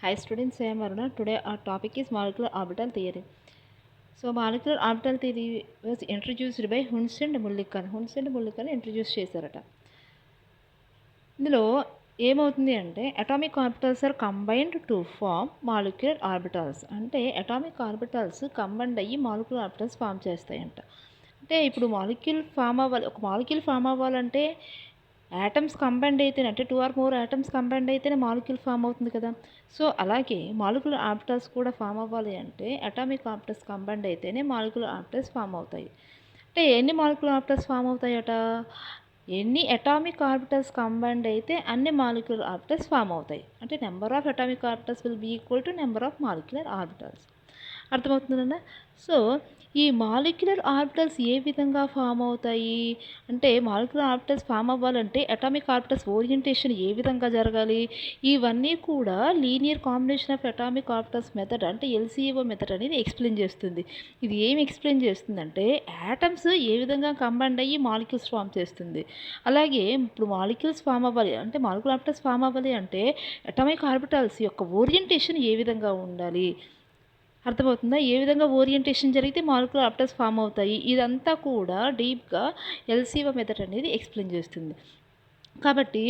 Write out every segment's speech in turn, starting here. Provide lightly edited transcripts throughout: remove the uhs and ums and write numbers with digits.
Hi students, I am Aruna. Today our topic is molecular orbital theory. So molecular orbital theory was introduced by Hunts and Mulliken introduce చేశారట. ఇందులో ఏమవుతుంది అంటే atomic orbitals are combined to form molecular orbitals. అంటే atomic orbitals combined అయ్యి molecular orbitals form చేస్తాయంట. అంటే ఇప్పుడు ఒక మాలిక్యూల్ ఫామ్ అవ్వాలంటే యాటమ్స్ కంబైండ్ అయితేనే, అంటే 2 or more యాటమ్స్ కంబైండ్ అయితేనే మాలిక్యూల్ ఫామ్ అవుతుంది కదా. సో అలాగే మాలిక్యులర్ ఆర్బిటల్స్ కూడా ఫామ్ అవ్వాలి అంటే అటామిక్ ఆర్బిటల్స్ కంబైండ్ అయితేనే మాలిక్యులర్ ఆర్బిటల్స్ ఫామ్ అవుతాయి. అంటే ఎన్ని మాలిక్యులర్ ఆర్బిటల్స్ ఫామ్ అవుతాయట? ఎన్ని అటామిక్ ఆర్బిటల్స్ కంబైండ్ అయితే అన్ని మాలిక్యులర్ ఆర్బిటల్స్ ఫామ్ అవుతాయి. అంటే number of atomic orbitals will be equal to number of molecular orbitals. అర్థమవుతుందా? సో ఈ మాలిక్యులర్ ఆర్బిటల్స్ ఏ విధంగా ఫామ్ అవుతాయి అంటే, మాలిక్యులర్ ఆర్బిటల్స్ ఫామ్ అవ్వాలంటే అటామిక్ ఆర్బిటల్స్ ఓరియంటేషన్ ఏ విధంగా జరగాలి, ఇవన్నీ కూడా linear combination of atomic orbitals method అంటే LCO మెథడ్ అనేది ఎక్స్ప్లెయిన్ చేస్తుంది. ఇది ఏమి ఎక్స్ప్లెయిన్ చేస్తుందంటే యాటమ్స్ ఏ విధంగా కంబైండ్ అయ్యి మాలిక్యూల్స్ ఫామ్ చేస్తుంది. అలాగే ఇప్పుడు మాలిక్యూల్స్ ఫామ్ అవ్వాలి అంటే, మాలిక్యులర్ ఆర్బిటల్స్ ఫామ్ అవ్వాలి అంటే అటామిక్ ఆర్బిటల్స్ యొక్క ఓరియంటేషన్ ఏ విధంగా ఉండాలి, అర్థమవుతుందా? ఏ విధంగా ఓరియంటేషన్ జరిగితే మాలిక్యులర్ ఆర్బిటల్స్ ఫామ్ అవుతాయి, ఇదంతా కూడా డీప్గా LCO మెథడ్ అనేది ఎక్స్ప్లెయిన్ చేస్తుంది. కాబట్టి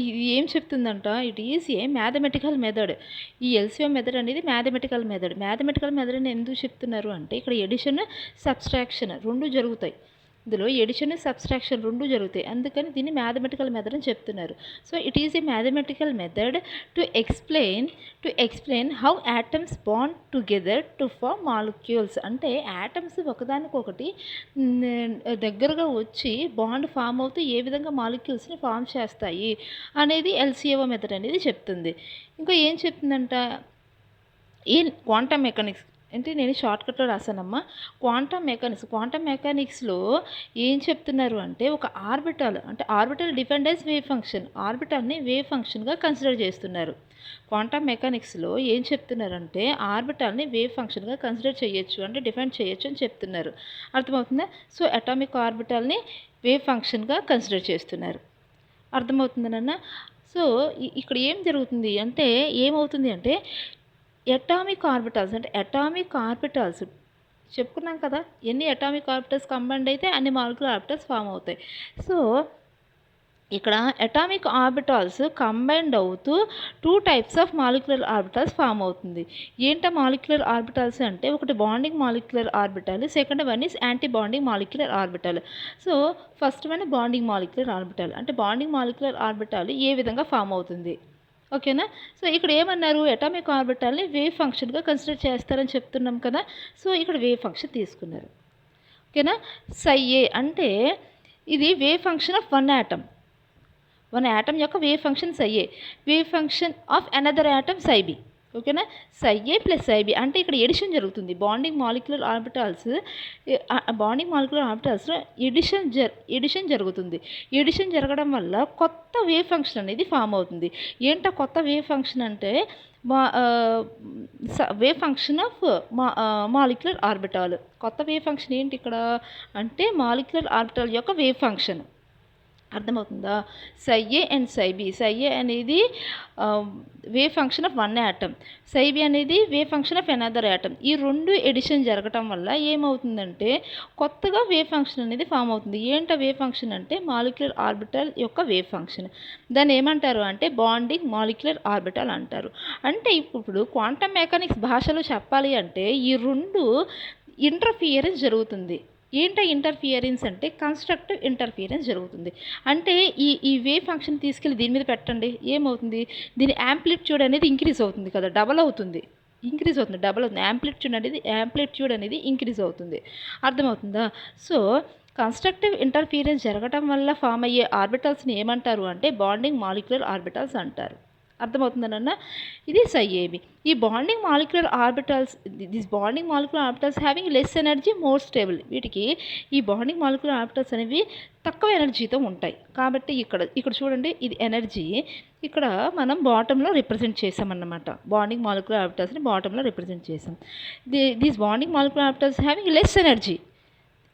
ఇది ఏం చెప్తుందంట, it is a mathematical method. ఈ LCO మెథడ్ అనేది మ్యాథమెటికల్ మెథడ్ అని ఎందుకు చెప్తున్నారు అంటే, ఇక్కడ ఎడిషన్ సబ్స్ట్రాక్షన్ రెండు జరుగుతాయి. ఇందులో ఎడిషన్ సబ్స్ట్రాక్షన్ రెండు జరుగుతాయి, అందుకని దీన్ని మ్యాథమెటికల్ మెథడ్ అని చెప్తున్నారు. So it is a mathematical method to explain how atoms bond together to form molecules. అంటే యాటమ్స్ ఒకదానికొకటి దగ్గరగా వచ్చి బాండ్ ఫామ్ అవుతూ ఏ విధంగా మాలిక్యూల్స్ని ఫామ్ చేస్తాయి అనేది LCO మెథడ్ అనేది చెప్తుంది. ఇంకా ఏం చెప్తుందంట, ఈ క్వాంటమ్ మెకానిక్స్ అంటే నేను షార్ట్కట్లో రాశానమ్మా. క్వాంటమ్ మెకానిక్స్లో ఏం చెప్తున్నారు అంటే, ఒక orbital depend as wave function, ఆర్బిటల్ని వేవ్ ఫంక్షన్గా కన్సిడర్ చేస్తున్నారు. క్వాంటమ్ మెకానిక్స్లో ఏం చెప్తున్నారంటే ఆర్బిటల్ని వేవ్ ఫంక్షన్గా కన్సిడర్ చేయొచ్చు, అంటే డిఫైన్ చేయొచ్చు అని చెప్తున్నారు. అర్థమవుతుందా? సో అటామిక్ ఆర్బిటల్ని వేవ్ ఫంక్షన్గా కన్సిడర్ చేస్తున్నారు. అర్థమవుతుందన్న. సో ఇక్కడ ఏం జరుగుతుంది అంటే, ఏమవుతుంది అంటే అటామిక్ ఆర్బిటల్స్ చెప్పుకున్నాం కదా, ఎన్ని అటామిక్ ఆర్బిటల్స్ కంబైండ్ అయితే అన్ని మాలిక్యులర్ ఆర్బిటల్స్ ఫామ్ అవుతాయి. సో ఇక్కడ అటామిక్ ఆర్బిటల్స్ కంబైండ్ అవుతూ 2 types of molecular orbitals form అవుతుంది. ఏంట మాలిక్యులర్ ఆర్బిటల్స్ అంటే, ఒకటి bonding molecular orbital, second one is anti bonding molecular orbital. So first one bonding molecular orbital. అంటే బాండింగ్ మాలిక్యులర్ ఆర్బిటల్ ఏ విధంగా ఫామ్ అవుతుంది, ఓకేనా? సో ఇక్కడ ఏమన్నారు, అటామిక్ ఆర్బిటల్ని వేవ్ ఫంక్షన్గా కన్సిడర్ చేస్తారని చెప్తున్నాం కదా. సో ఇక్కడ వేవ్ ఫంక్షన్ తీసుకున్నారు, ఓకేనా? ψA అంటే ఇది wave function of one atom యొక్క wave function ψA, wave function of another atom ψB, ఓకేనా? ψA ప్లస్ ψB అంటే ఇక్కడ ఎడిషన్ జరుగుతుంది. బాండింగ్ మాలిక్యులర్ ఆర్బిటల్స్లో ఎడిషన్ జరుగుతుంది. ఎడిషన్ జరగడం వల్ల కొత్త వేవ్ ఫంక్షన్ అనేది ఫామ్ అవుతుంది. ఏంటో కొత్త వేవ్ ఫంక్షన్ అంటే wave function of molecular orbital. కొత్త వేవ్ ఫంక్షన్ ఏంటి ఇక్కడ అంటే మాలిక్యులర్ ఆర్బిటాల్ యొక్క వేవ్ ఫంక్షన్. అర్థమవుతుందా? ψA and ψB. ψA అనేది wave function of one atom, ψB అనేది wave function of another atom. ఈ రెండు ఎడిషన్ జరగటం వల్ల ఏమవుతుందంటే కొత్తగా వేవ్ ఫంక్షన్ అనేది ఫామ్ అవుతుంది. ఏంటో వేవ్ ఫంక్షన్ అంటే మాలిక్యులర్ ఆర్బిటల్ యొక్క వేవ్ ఫంక్షన్. దాన్ని ఏమంటారు అంటే బాండింగ్ మాలిక్యులర్ ఆర్బిటల్ అంటారు. అంటే ఇప్పుడు క్వాంటమ్ మెకానిక్స్ భాషలో చెప్పాలి అంటే ఈ రెండు ఇంటర్ఫియరెన్స్ జరుగుతుంది. ఏంటో ఇంటర్ఫియరెన్స్ అంటే కన్స్ట్రక్టివ్ ఇంటర్ఫియరెన్స్ జరుగుతుంది. అంటే ఈ వేవ్ ఫంక్షన్ తీసుకెళ్ళి దీని మీద పెట్టండి, ఏమవుతుంది, దీని యాంప్లిట్యూడ్ అనేది ఇంక్రీజ్ అవుతుంది కదా, డబల్ అవుతుంది. యాంప్లిట్యూడ్ అనేది ఇంక్రీజ్ అవుతుంది. అర్థమవుతుందా? సో కన్స్ట్రక్టివ్ ఇంటర్ఫియరెన్స్ జరగటం వల్ల ఫామ్ అయ్యే ఆర్బిటల్స్ని ఏమంటారు అంటే బాండింగ్ మాలిక్యులర్ ఆర్బిటల్స్ అంటారు. అర్థమవుతుందన్న. ఇది ψAB. ఈ bonding molecular orbitals having less energy more stable. వీటికి ఈ బాండింగ్ మాలిక్యులర్ ఆర్బిటల్స్ అనేవి తక్కువ ఎనర్జీతో ఉంటాయి. కాబట్టి ఇక్కడ చూడండి, ఇది ఎనర్జీ ఇక్కడ మనం బాటంలో రిప్రజెంట్ చేసామన్నమాట. బాండింగ్ మాలిక్యులర్ ఆర్బిటల్స్ని బాటంలో రిప్రజెంట్ చేసాం. These bonding molecular orbitals having less energy.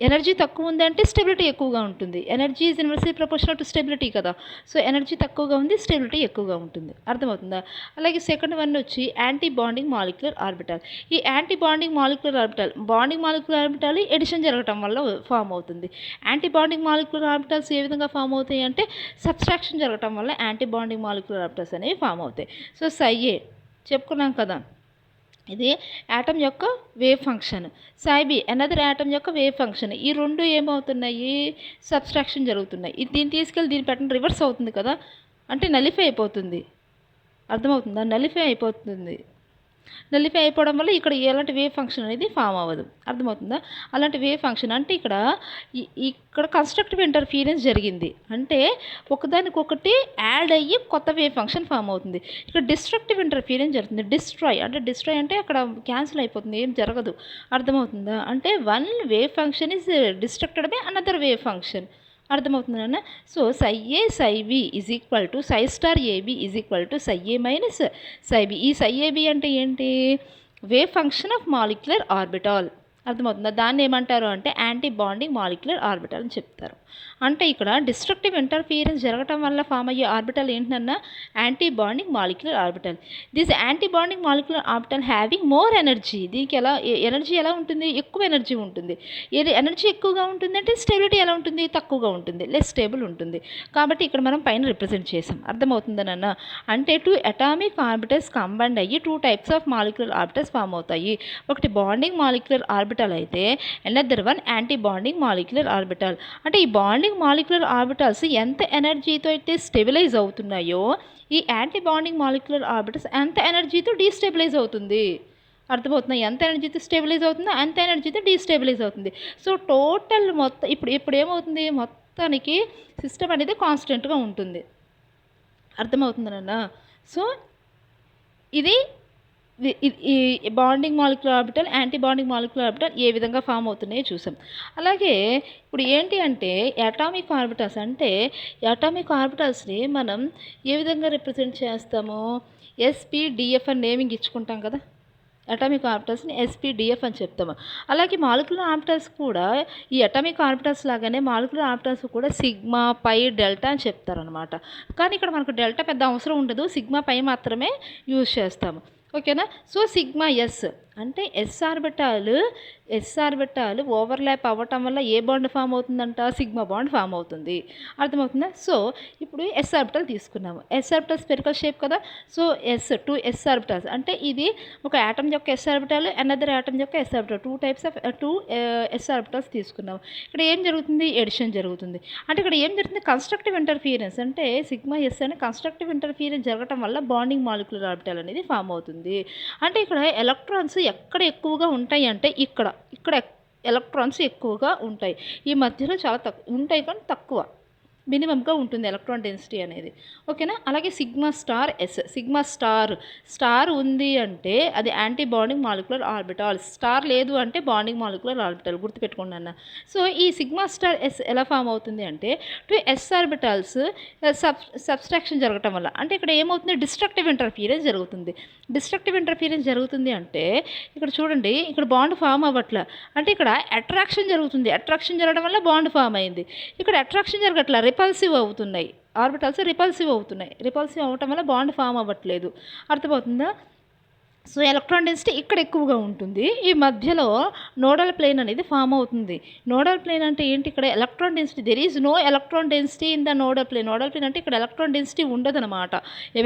Energy తక్కువ ఉందంటే స్టెబిలిటీ ఎక్కువగా ఉంటుంది. Energy is inversely proportional to stability కదా! సో, ఎనర్జీ తక్కువగా ఉంది, స్టెబిలిటీ ఎక్కువగా ఉంటుంది. అర్థమవుతుందా? అలాగే సెకండ్ వన్ వచ్చి యాంటీ బాండింగ్ మాలిక్యులర్ ఆర్బిటాల్. ఈ anti bonding molecular orbital, bonding molecular orbital addition జరగటం వల్ల ఫామ్ అవుతుంది. యాంటీ బాండింగ్ మాలిక్యులర్ ఆర్బిటాల్స్ ఏ విధంగా ఫామ్ అవుతాయి అంటే సబ్‌స్ట్రాక్షన్ జరగటం వల్ల యాంటీ బాండింగ్ మాలిక్యులర్ ఆర్బిటాల్స్ అనేవి ఫామ్ అవుతాయి. సో, ఏ చెప్పుకున్నాం కదా! ఇది యాటమ్ యొక్క wave function. Be another atom యొక్క వేవ్ ఫంక్షన్. ఈ రెండు ఏమవుతున్నాయి? సబ్‌స్ట్రాక్షన్ జరుగుతున్నాయి. ఇది దీన్ని తీసుకెళ్ళి దీన్ని పెట్టండి రివర్స్ అవుతుంది కదా! అంటే నలిఫై అయిపోతుంది. అర్థమవుతుందా? నలిఫై అయిపోతుంది. నలిఫై అయిపోవడం వల్ల ఇక్కడ ఎలాంటి వేవ్ ఫంక్షన్ అనేది ఫామ్ అవ్వదు. అర్థమవుతుందా? అలాంటి వేవ్ ఫంక్షన్ అంటే ఇక్కడ కన్‌స్ట్రక్టివ్ ఇంటర్‌ఫియరెన్స్ జరిగింది. అంటే ఒకదానికొకటి యాడ్ అయ్యి కొత్త వేవ్ ఫంక్షన్ ఫామ్ అవుతుంది. ఇక్కడ డిస్ట్రక్టివ్ ఇంటర్‌ఫియరెన్స్ జరుగుతుంది. డిస్ట్రాయ్ అంటే అక్కడ క్యాన్సిల్ అయిపోతుంది. ఏం జరగదు. అర్థమవుతుందా? అంటే one wave function is destructed by another wave function. అర్థమవుతుందా నాన్న? So, Ψ is equal to AB is equal to Ψ minus Ψ. ఈ Ψ అంటే ఏంటి? Wave function of molecular orbital. అర్థమవుతుందా? దాన్ని ఏమంటారు అంటే యాంటీ బాండింగ్ మాలిక్యులర్ ఆర్బిటాల్ అని చెప్తారు. అంటే ఇక్కడ డిస్ట్రక్టివ్ ఇంటర్‌ఫియరెన్స్ జరగటం వల్ల ఫామ్ అయ్యే ఆర్బిటాల్ ఏంటన్నా? Anti bonding molecular orbital. This anti bonding molecular orbital having more energy. దీనికి ఎనర్జీ ఎలా ఉంటుంది? ఎక్కువ ఎనర్జీ ఉంటుంది. ఎనర్జీ ఎక్కువగా ఉంటుందంటే స్టెబిలిటీ ఎలా ఉంటుంది? తక్కువగా ఉంటుంది. లెస్ స్టేబుల్ ఉంటుంది. కాబట్టి ఇక్కడ మనం పైన రిప్రజెంట్ చేసాం. అర్థమవుతుందా నాన్న? అంటే 2 అటామిక్ ఆర్బిటల్స్ కంబైన్డ్ అయ్యి 2 types of molecular orbitals form అవుతాయి. ఒకటి బాండింగ్ మాలిక్యులర్ ఆర్బిటాల్ అయితే another one anti bonding molecular orbital. అంటే ఈ బాండింగ్ మాలిక్యులర్ ఆర్బిటాల్స్ ఎంత ఎనర్జీతో అయితే స్టెబిలైజ్ అవుతున్నాయో ఈ యాంటీ బాండింగ్ మాలిక్యులర్ ఆర్బిటల్స్ అంత ఎనర్జీతో డీస్టెబిలైజ్ అవుతుంది. అర్థమవుతుందా? ఎంత ఎనర్జీతో స్టెబిలైజ్ అవుతుందో అంత ఎనర్జీతో డీస్టెబిలైజ్ అవుతుంది. సో, టోటల్ మొత్తం ఇప్పుడు ఏమవుతుంది? మొత్తానికి సిస్టమ్ అనేది కాన్స్టెంట్‌గా ఉంటుంది. అర్థమవుతుందా నాన్న? సో, ఇది ఈ bonding molecular orbital, anti bonding molecular orbital ఏ విధంగా ఫామ్ అవుతున్నాయో చూసాం. అలాగే ఇప్పుడు ఏంటి అంటే అటామిక్ ఆర్బిటల్స్ అంటే అటామిక్ ఆర్బిటల్స్ని మనం ఏ విధంగా రిప్రజెంట్ చేస్తాము? SPDF అని నేమింగ్ ఇచ్చుకుంటాం కదా! అటామిక్ ఆర్బిటల్స్ని SPDF అని చెప్తాము. అలాగే మాలిక్యులర్ ఆర్బిటల్స్ కూడా ఈ అటామిక్ ఆర్బిటల్స్ లాగానే మాలిక్యులర్ ఆర్బిటల్స్ కూడా సిగ్మా, పై, డెల్టా అని చెప్తారనమాట. కానీ ఇక్కడ మనకు డెల్టా పెద్ద అవసరం ఉండదు. సిగ్మా, పై మాత్రమే యూజ్ చేస్తాము. ఓకేనా? సో, సిగ్మా ఎస్ అంటే ఎస్ ఆర్బిటాల్ ఓవర్లాప్ అవ్వటం వల్ల ఏ బాండ్ ఫామ్ అవుతుందంట? సిగ్మా బాండ్ ఫామ్ అవుతుంది. అర్థమవుతుందా? సో, ఇప్పుడు ఎస్ ఆర్బిటాల్ తీసుకున్నాము. ఎస్ ఆర్బిటాల్ స్పెరికల్ షేప్ కదా! సో, 2 ఎస్ ఆర్బిటాల్స్ అంటే ఇది ఒక యాటమ్ యొక్క ఎస్ ఆర్బిటాల్, అనదర్ యాటమ్ యొక్క s orbital. 2 types of 2 s orbitals తీసుకున్నాము. ఇక్కడ ఏం జరుగుతుంది? ఎడిషన్ జరుగుతుంది. అంటే ఇక్కడ ఏం జరుగుతుంది? కన్‌స్ట్రక్టివ్ ఇంటర్‌ఫియరెన్స్ అంటే సిగ్మా ఎస్ అనే కన్‌స్ట్రక్టివ్ ఇంటర్‌ఫియరెన్స్ జరగటం వల్ల బాండింగ్ మాలిక్యులర్ ఆర్బిటాల్ అనేది ఫామ్ అవుతుంది. అంటే ఇక్కడ ఎలక్ట్రాన్స్ ఎక్కడ ఎక్కువగా ఉంటాయి అంటే ఇక్కడ ఎలక్ట్రాన్స్ ఎక్కువగా ఉంటాయి. ఈ మధ్యలో చాలా ఉంటాయి కానీ తక్కువ. మినిమంగా ఉంటుంది ఎలక్ట్రాన్ డెన్సిటీ అనేది. ఓకేనా? అలాగే సిగ్మా స్టార్ ఉంది అంటే అది anti bonding molecular orbital. Star లేదు అంటే బాండింగ్ మాలిక్యులర్ ఆర్బిటాల్. గుర్తుపెట్టుకోండి అన్న. సో, ఈ సిగ్మా స్టార్ ఎస్ ఎలా ఫామ్ అవుతుంది అంటే 2 ఎస్ ఆర్బిటాల్స్ సబ్‌స్ట్రాక్షన్ జరగటం వల్ల. అంటే ఇక్కడ ఏమవుతుంది? డిస్ట్రక్టివ్ ఇంటర్‌ఫియరెన్స్ జరుగుతుంది. డిస్ట్రక్టివ్ ఇంటర్‌ఫియరెన్స్ జరుగుతుంది అంటే ఇక్కడ చూడండి, ఇక్కడ బాండ్ ఫామ్ అవ్వట్ల. అంటే ఇక్కడ అట్రాక్షన్ జరుగుతుంది. అట్రాక్షన్ జరగడం వల్ల బాండ్ ఫామ్ అయింది. ఇక్కడ అట్రాక్షన్ జరగట్ల, రిపల్సివ్ అవుతున్నాయి. ఆర్బిటాల్స్ రిపల్సివ్ అవుతున్నాయి. రిపల్సివ్ అవ్వటం వల్ల బాండ్ ఫామ్ అవ్వట్లేదు. అర్థమవుతుందా? సో, ఎలక్ట్రాన్ డెన్సిటీ ఇక్కడ ఎక్కువగా ఉంటుంది. ఈ మధ్యలో నోడల్ ప్లేన్ అనేది ఫామ్ అవుతుంది. నోడల్ ప్లేన్ అంటే ఏంటి? ఇక్కడ electron density there is no electron density in the nodal plane. Nodal plane అంటే ఇక్కడ ఎలక్ట్రాన్ డెన్సిటీ ఉండదనమాట.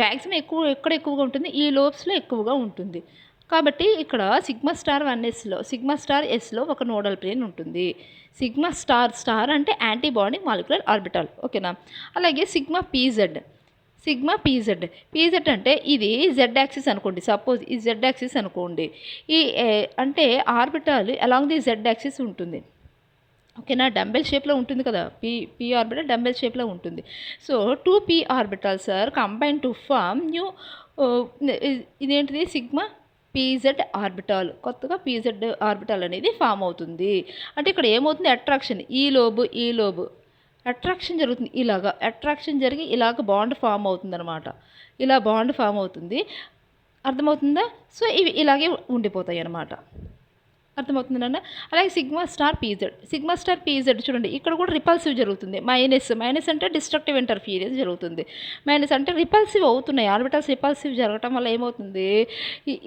మ్యాక్సిమం ఎక్కడ ఎక్కువగా ఉంటుంది? ఈ లోబ్స్‌లో ఎక్కువగా ఉంటుంది. కాబట్టి ఇక్కడ సిగ్మా స్టార్ ఎస్‌లో ఒక నోడల్ ప్లేన్ ఉంటుంది. సిగ్మా స్టార్ అంటే యాంటీ బాండింగ్ మాలిక్యులర్ ఆర్బిటాల్. ఓకేనా? అలాగే సిగ్మా పీజెడ్ అంటే ఇది జెడ్ యాక్సిస్ అనుకోండి. సపోజ్ ఈ జెడ్ యాక్సిస్ అనుకోండి. అంటే orbital along the Z axis ఉంటుంది. ఓకేనా? డంబెల్ షేప్లో ఉంటుంది కదా! పీ ఆర్బిటల్ డంబెల్ షేప్లో ఉంటుంది. So, 2 p orbitals are combine to form new ఇదేంటిది? Sigma p z orbital. కొత్తగా పీజెడ్ ఆర్బిటాల్ అనేది ఫామ్ అవుతుంది. అంటే ఇక్కడ ఏమవుతుంది? అట్రాక్షన్ ఈ లోబు అట్రాక్షన్ జరుగుతుంది. అట్రాక్షన్ జరిగి ఇలాగ బాండ్ ఫామ్ అవుతుందన్నమాట. ఇలా బాండ్ ఫామ్ అవుతుంది. అర్థమవుతుందా? సో, ఇవి ఇలాగే ఉండిపోతాయి అన్నమాట. అర్థమవుతుందన్న. అలాగే sigma star pz. Sigma star pz చూడండి, ఇక్కడ కూడా రిపల్సివ్ జరుగుతుంది. మైనస్ అంటే డిస్ట్రక్టివ్ ఇంటర్ఫీరెన్స్ జరుగుతుంది. మైనస్ అంటే రిపల్సివ్ అవుతున్నాయి. ఆర్బిటల్స్ రిపల్సివ్ జరగటం వల్ల ఏమవుతుంది,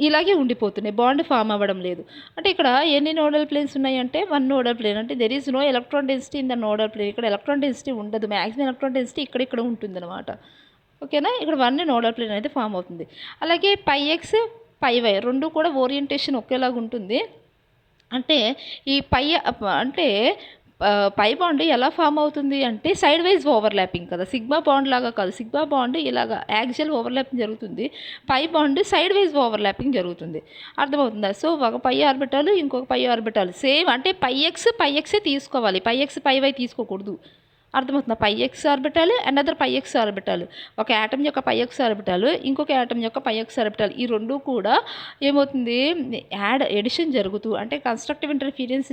ఇలాగే ఉండిపోతున్నాయి, బాండ్ ఫామ్ అవ్వడం లేదు. అంటే ఇక్కడ ఎన్ని నోడల్ ప్లేన్స్ ఉన్నాయంటే 1 నోడల్ ప్లేన్. అంటే there is no electron density in the nodal plane. ఇక్కడ ఎలక్ట్రాన్ డెన్సిటీ ఉండదు. మ్యాక్సిమం ఎలక్ట్రాన్ డెన్సిటీ ఇక్కడ ఉంటుందన్నమాట. ఓకేనా. ఇక్కడ 1 నోడల్ ప్లేన్ అయితే ఫామ్ అవుతుంది. అలాగే పై ఎక్స్ పై వై రెండు కూడా ఓరియంటేషన్ ఒకేలాగా ఉంటుంది. అంటే ఈ పై బాండ్ ఎలా ఫామ్ అవుతుంది అంటే సైడ్ వైజ్ ఓవర్లాపింగ్ కదా. సిగ్మా బాండ్ లాగా కాదు. సిగ్మా బాండ్ ఇలాగా యాక్సియల్ ఓవర్లాపింగ్ జరుగుతుంది. Pi bond side wise overlapping జరుగుతుంది. అర్థమవుతుందా. సో ఒక పై ఆర్బిటాల్ ఇంకొక పై ఆర్బిటాల్ సేమ్. అంటే పై ఎక్సే తీసుకోవాలి, పై ఎక్స్ పై వై తీసుకోకూడదు. అర్థమవుతుందా. పై ఎక్స్ ఆర్బిటాల్ అనదర్ పై ఎక్స్ ఆర్బిటాల్. ఒక యాటమ్ యొక్క పై ఎక్స్ ఆర్బిటాల్, ఇంకొక యాటమ్ యొక్క పై ఎక్స్ ఆర్బిటాల్, ఈ రెండు కూడా ఏమవుతుంది, ఎడిషన్ జరుగుతూ అంటే కన్స్ట్రక్టివ్ ఇంటర్ఫీరెన్స్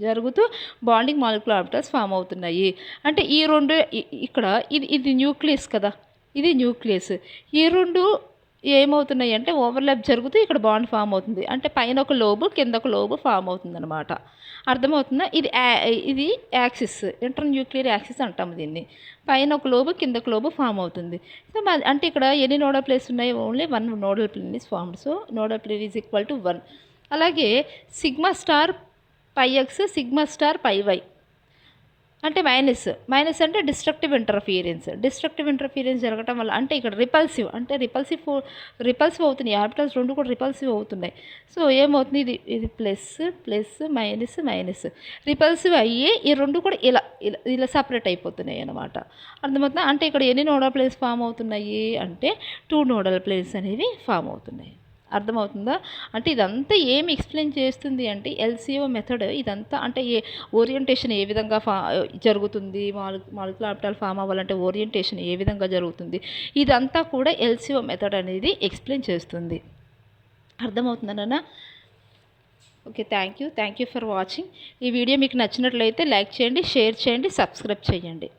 జరుగుతూ బాండింగ్ మాలిక్యులర్ ఆర్బిటాల్స్ ఫామ్ అవుతున్నాయి. అంటే ఈ రెండు ఇక్కడ ఇది న్యూక్లియస్ కదా, ఇది న్యూక్లియస్. ఈ రెండు ఏమవుతున్నాయి అంటే ఓవర్లాప్ జరుగుతూ ఇక్కడ బాండ్ ఫామ్ అవుతుంది. అంటే పైన ఒక లోబు కింద ఒక లోబు ఫామ్ అవుతుంది అనమాట. అర్థమవుతుందా. ఇది యాక్సిస్, ఇంటర్ న్యూక్లియర్ యాక్సిస్ అంటాము దీన్ని. పైన ఒక లోబు కింద ఒక లోబు ఫామ్ అవుతుంది. సో అంటే ఇక్కడ ఎన్ని నోడల్ ప్లేన్స్ ఉన్నాయి, only 1 nodal plane is formed. So nodal plane is equal to 1. అలాగే sigma star pi x sigma star pi y అంటే మైనస్ అంటే డిస్ట్రక్టివ్ ఇంటర్ఫీరెన్స్ జరగటం వల్ల అంటే ఇక్కడ రిపల్సివ్ అవుతున్నాయి. ఆర్బిటల్స్ రెండు కూడా రిపల్సివ్ అవుతున్నాయి. సో ఏమవుతుంది, ఇది ప్లస్ మైనస్ రిపల్సివ్ అయ్యి ఈ రెండు కూడా ఇలా సపరేట్ అయిపోతున్నాయి అన్నమాట. అర్థమవుతుందా. అంటే ఇక్కడ ఎన్ని నోడల్ ప్లేన్స్ ఫామ్ అవుతున్నాయి అంటే 2 నోడల్ ప్లేన్స్ అనేవి ఫామ్ అవుతున్నాయి. అర్థమవుతుందా. అంటే ఇదంతా ఏమి ఎక్స్ప్లెయిన్ చేస్తుంది అంటే ఎల్సిఓ మెథడ్. ఇదంతా అంటే ఓరియంటేషన్ ఏ విధంగా జరుగుతుంది, మాలిక్యులర్ ఆర్బిటాల్ ఫామ్ అవ్వాలంటే ఓరియంటేషన్ ఏ విధంగా జరుగుతుంది, ఇదంతా కూడా ఎల్సిఓ మెథడ్ అనేది ఎక్స్ప్లెయిన్ చేస్తుంది. అర్థమవుతుందన్న. Okay, thank you for watching. ఈ వీడియో మీకు నచ్చినట్లయితే లైక్ చేయండి, షేర్ చేయండి, సబ్స్క్రైబ్ చేయండి.